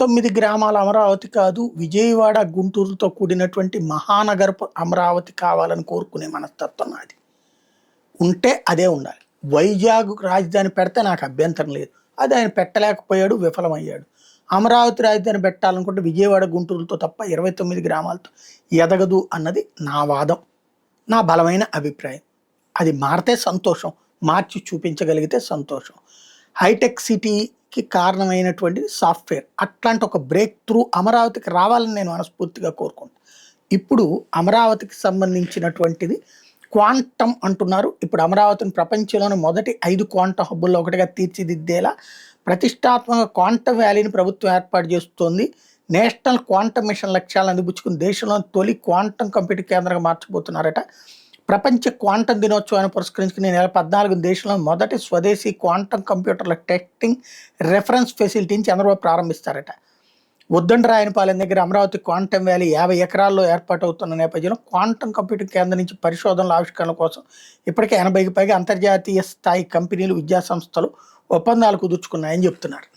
29 గ్రామాల అమరావతి కాదు, విజయవాడ, గుంటూరుతో కూడినటువంటి మహానగరపు అమరావతి కావాలని కోరుకునే మనస్తత్వం నాది. ఉంటే అదే ఉండాలి. వైజాగ్ రాజధాని పెడితే నాకు అభ్యంతరం లేదు. అది ఆయన పెట్టలేకపోయాడు, విఫలమయ్యాడు. అమరావతి రాజధాని పెట్టాలనుకుంటే విజయవాడ, గుంటూరుతో తప్ప 29 గ్రామాలతో ఎదగదు అన్నది నా వాదం, నా బలమైన అభిప్రాయం. అది మారితే సంతోషం, మార్చి చూపించగలిగితే సంతోషం. హైటెక్ సిటీకి కారణమైనటువంటిది సాఫ్ట్వేర్. అట్లాంటి ఒక బ్రేక్ త్రూ అమరావతికి రావాలని నేను మనస్ఫూర్తిగా కోరుకుంటాను. ఇప్పుడు అమరావతికి సంబంధించినటువంటిది క్వాంటమ్ అంటున్నారు. ఇప్పుడు అమరావతిని ప్రపంచంలోని మొదటి 5 క్వాంటమ్ హబ్బుల్లో ఒకటిగా తీర్చిదిద్దేలా ప్రతిష్టాత్మక క్వాంటమ్ వ్యాలీని ప్రభుత్వం ఏర్పాటు చేస్తోంది. నేషనల్ క్వాంటమ్ మిషన్ లక్ష్యాలను అందిపుచ్చుకుని దేశంలోని తొలి క్వాంటమ్ కంప్యూటర్ కేంద్రంగా మార్చబోతున్నారట. ప్రపంచ క్వాంటమ్ దినోత్సవాన్ని పురస్కరించుకుని నెల 14 దేశంలో మొదటి స్వదేశీ క్వాంటమ్ కంప్యూటర్ల టెస్టింగ్ రెఫరెన్స్ ఫెసిలిటీని చంద్రబాబు ప్రారంభిస్తారట. ఉద్దండరాయనపాలెం దగ్గర అమరావతి క్వాంటమ్ వ్యాలీ 50 ఎకరాల్లో ఏర్పాటవుతున్న నేపథ్యంలో క్వాంటమ్ కంప్యూటింగ్ కేంద్రం నుంచి పరిశోధనల ఆవిష్కరణ కోసం ఇప్పటికే 80కి పైగా అంతర్జాతీయ స్థాయి కంపెనీలు, విద్యాసంస్థలు ఒప్పందాలు కుదుర్చుకున్నాయని చెప్తున్నారు.